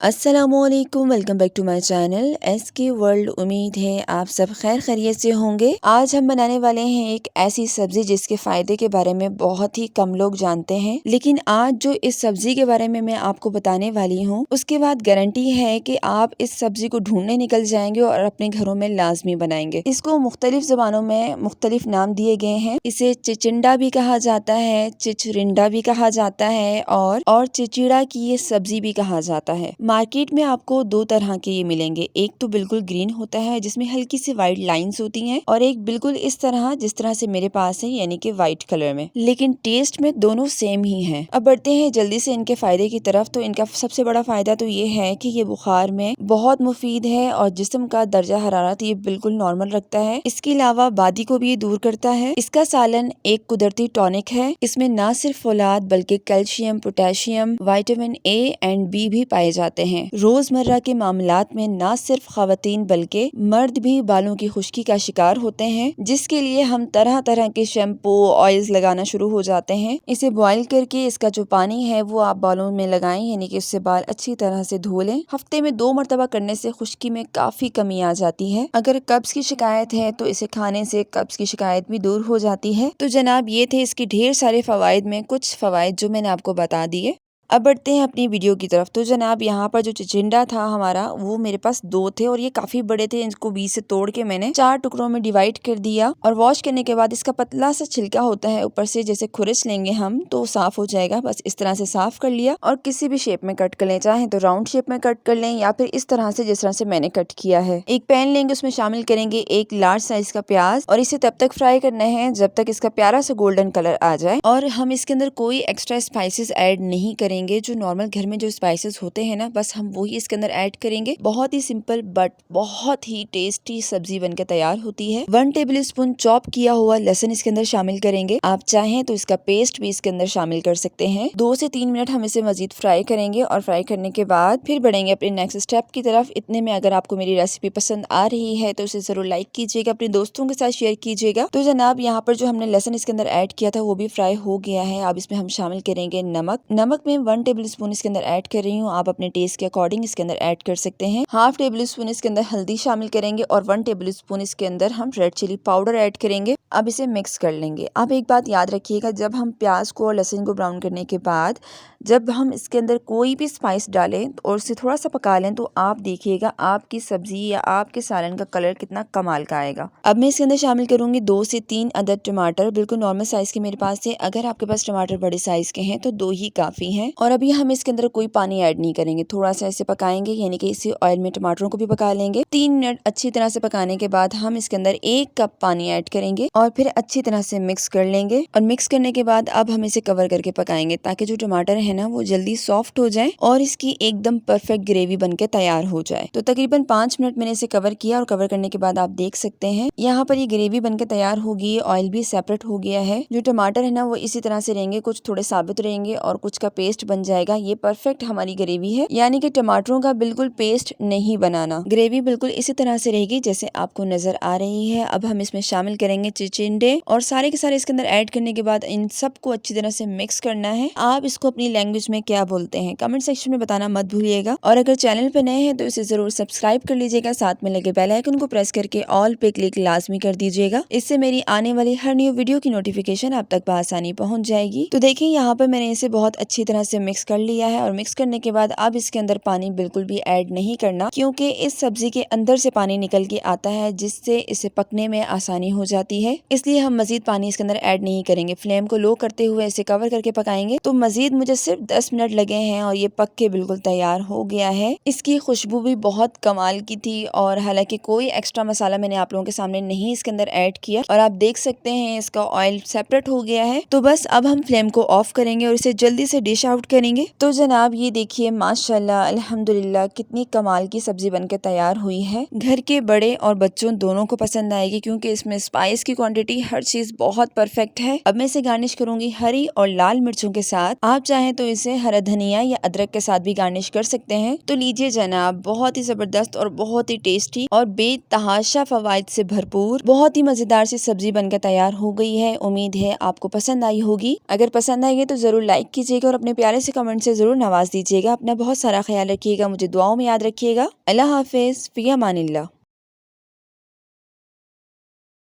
अस्सलामुअलैकुम, welcome back to my channel SK world. उम्मीद है आप सब खैर खैरियत से होंगे। आज हम बनाने वाले हैं एक ऐसी सब्जी जिसके फायदे के बारे में बहुत ही कम लोग जानते हैं, लेकिन आज जो इस सब्जी के बारे में मैं आपको बताने वाली हूँ उसके बाद गारंटी है कि आप इस सब्जी को ढूंढने निकल जाएंगे और अपने घरों में लाजमी बनाएंगे। इसको मुख्तलिफ जबानों में मुख्तलिफ नाम दिए गए हैं। इसे चिचिंडा भी कहा जाता है, चिचरिंडा भी कहा जाता है और चिचिड़ा की ये सब्जी भी कहा जाता है। मार्केट में आपको दो तरह के ये मिलेंगे, एक तो बिल्कुल ग्रीन होता है जिसमें हल्की सी व्हाइट लाइंस होती हैं, और एक बिल्कुल इस तरह जिस तरह से मेरे पास है, यानी कि व्हाइट कलर में, लेकिन टेस्ट में दोनों सेम ही हैं। अब बढ़ते हैं जल्दी से इनके फायदे की तरफ। तो इनका सबसे बड़ा फायदा तो ये है कि ये बुखार में बहुत मुफीद है और जिस्म का दर्जा हरारत ये बिल्कुल नॉर्मल रखता है। इसके अलावा बादी को भी ये दूर करता है। इसका सालन एक कुदरती टॉनिक है। इसमें न सिर्फ फौलाद बल्कि calcium, potassium, vitamin A and B भी पाए जाते हैं। रोजमर्रा के मामलात में न सिर्फ खवातीन बल्कि मर्द भी बालों की खुश्की का शिकार होते हैं, जिसके लिए हम तरह तरह के शैम्पू, ऑयल्स लगाना शुरू हो जाते हैं। इसे बॉईल करके इसका जो पानी है वो आप बालों में लगाएं, यानी कि उससे बाल अच्छी तरह से धो लें। हफ्ते में 2 मरतबा करने से खुश्की में काफी कमी आ जाती है। अगर कब्ज की शिकायत है तो इसे खाने से कब्ज की शिकायत भी दूर हो जाती है। तो जनाब ये थे इसके ढेर सारे फवाइद में कुछ फवाइद जो मैंने आपको बता दिए। अब बढ़ते हैं अपनी वीडियो की तरफ। तो जनाब यहाँ पर जो चिचिंडा था हमारा, वो मेरे पास 2 थे और ये काफी बड़े थे। इनको बीच से तोड़ के मैंने 4 टुकड़ों में डिवाइड कर दिया और वॉश करने के बाद इसका पतला सा छिलका होता है ऊपर से, जैसे खुरच लेंगे हम तो साफ हो जाएगा। बस इस तरह से साफ कर लिया और किसी भी शेप में कट कर लें, चाहे तो राउंड शेप में कट कर लें या फिर इस तरह से जिस तरह से मैंने कट किया है। एक पैन लेंगे, उसमें शामिल करेंगे एक लार्ज साइज का प्याज और इसे तब तक फ्राई करना है जब तक इसका प्यारा सा गोल्डन कलर आ जाए। और हम इसके अंदर कोई एक्स्ट्रा स्पाइसेस ऐड नहीं करेंगे। जो नॉर्मल घर में जो स्पाइसेस होते हैं ना, बस हम वही इसके अंदर ऐड करेंगे। बहुत ही सिंपल बट बहुत ही टेस्टी सब्जी बनकर तैयार होती है। 1 टेबल स्पून चॉप किया हुआ लहसुन इसके अंदर शामिल करेंगे। आप चाहें तो इसका पेस्ट भी इसके अंदर शामिल कर सकते हैं। 2 से 3 मिनट हम इसे मजीद फ्राई करेंगे और फ्राई करने के बाद फिर बढ़ेंगे अपने नेक्स्ट स्टेप की तरफ। इतने में अगर आपको मेरी रेसिपी पसंद आ रही है तो उसे जरूर लाइक कीजिएगा, अपने दोस्तों के साथ शेयर कीजिएगा। तो जनाब यहाँ पर जो हमने लहसुन इसके अंदर ऐड किया था वो भी फ्राई हो गया है। अब इसमें हम शामिल करेंगे नमक। नमक में 1 टेबल स्पून इसके अंदर ऐड कर रही हूँ। आप अपने टेस्ट के अकॉर्डिंग इसके अंदर ऐड कर सकते हैं। हाफ टेबल स्पून इसके अंदर हल्दी शामिल करेंगे और 1 टेबल स्पून इसके अंदर हम रेड चिली पाउडर ऐड करेंगे। अब इसे मिक्स कर लेंगे। अब एक बात याद रखिएगा, जब हम प्याज को और लहसुन को ब्राउन करने के बाद जब हम इसके अंदर कोई भी स्पाइस डालें और उसे थोड़ा सा पका लें तो आप देखिएगा आपकी सब्जी या आपके सालन का कलर कितना कमाल का आएगा। अब मैं इसके अंदर शामिल करूंगी 2 से 3 अदद टमाटर, बिल्कुल नॉर्मल साइज के मेरे पास है। अगर आपके पास टमाटर बड़े साइज के हैं तो 2 ही काफी हैं। और अभी हम इसके अंदर कोई पानी ऐड नहीं करेंगे, थोड़ा सा ऐसे पकाएंगे, यानी कि इसी ऑयल में टमाटरों को भी पका लेंगे। 3 मिनट अच्छी तरह से पकाने के बाद हम इसके अंदर 1 कप पानी ऐड करेंगे और फिर अच्छी तरह से मिक्स कर लेंगे। और मिक्स करने के बाद अब हम इसे कवर करके पकाएंगे ताकि जो टमाटर है ना वो जल्दी सॉफ्ट हो जाए और इसकी एकदम परफेक्ट ग्रेवी बनके तैयार हो जाए। तो तकरीबन 5 मिनट मैंने इसे कवर किया और कवर करने के बाद आप देख सकते हैं यहाँ पर ये ग्रेवी बनके तैयार होगी। ऑयल भी सेपरेट हो गया है। जो टमाटर है ना वो इसी तरह से रहेंगे, कुछ थोड़े साबित रहेंगे और कुछ का पेस्ट बन जाएगा। ये परफेक्ट हमारी ग्रेवी है, यानी कि टमाटरों का बिल्कुल पेस्ट नहीं बनाना। ग्रेवी बिल्कुल इसी तरह से रहेगी जैसे आपको नजर आ रही है। अब हम इसमें शामिल करेंगे चिचिंडे और सारे के सारे इसके अंदर ऐड करने के बाद इन सबको अच्छी तरह से मिक्स करना है। आप इसको अपनी लैंग्वेज में क्या बोलते हैं कमेंट सेक्शन में बताना मत भूलिएगा। और अगर चैनल पे नए हैं तो इसे जरूर सब्सक्राइब कर लीजिएगा, साथ में लगे बेल आइकन को प्रेस करके ऑल पे क्लिक लाजमी कर दीजिएगा। इससे मेरी आने वाली हर न्यू वीडियो की नोटिफिकेशन आप तक बआसानी पहुंच जाएगी। तो देखिए यहाँ पर मैंने इसे बहुत अच्छी तरह से मिक्स कर लिया है और मिक्स करने के बाद अब इसके अंदर पानी बिल्कुल भी ऐड नहीं करना, क्योंकि इस सब्जी के अंदर से पानी निकल के आता है जिससे इसे पकने में आसानी हो जाती है। इसलिए हम मजीद पानी इसके अंदर ऐड नहीं करेंगे। फ्लेम को लो करते हुए इसे कवर करके पकाएंगे। तो मजीद मुझे सिर्फ 10 मिनट लगे हैं और ये पक के बिल्कुल तैयार हो गया है। इसकी खुशबू भी बहुत कमाल की थी और हालांकि कोई एक्स्ट्रा मसाला मैंने आप लोगों के सामने नहीं इसके अंदर ऐड किया और आप देख सकते हैं इसका ऑयल सेपरेट हो गया है। तो बस अब हम फ्लेम को ऑफ करेंगे और इसे जल्दी से डिश आउट करेंगे। तो जनाब ये देखिए माशाल्लाह अल्हम्दुलिल्लाह कितनी कमाल की सब्जी बनके तैयार हुई है। घर के बड़े और बच्चों दोनों को पसंद आएगी क्योंकि इसमें स्पाइस की क्वांटिटी हर चीज बहुत परफेक्ट है। अब मैं इसे गार्निश करूंगी हरी और लाल मिर्चों के साथ। आप चाहें तो इसे हरा धनिया या अदरक के साथ भी गार्निश कर सकते हैं। तो लीजिए जनाब, बहुत ही जबरदस्त और बहुत ही टेस्टी और बेतहाशा फवाइद से भरपूर बहुत ही मजेदार सी सब्जी बनकर तैयार हो गई है। उम्मीद है आपको पसंद आई होगी। अगर पसंद आई है तो जरूर लाइक कीजिएगा और अपने प्यारे से कमेंट से जरूर नवाज दीजिएगा। अपना बहुत सारा ख्याल रखिएगा, मुझे दुआओं में याद रखिएगा। अल्लाह हाफिज, फी अमानिल्लाह।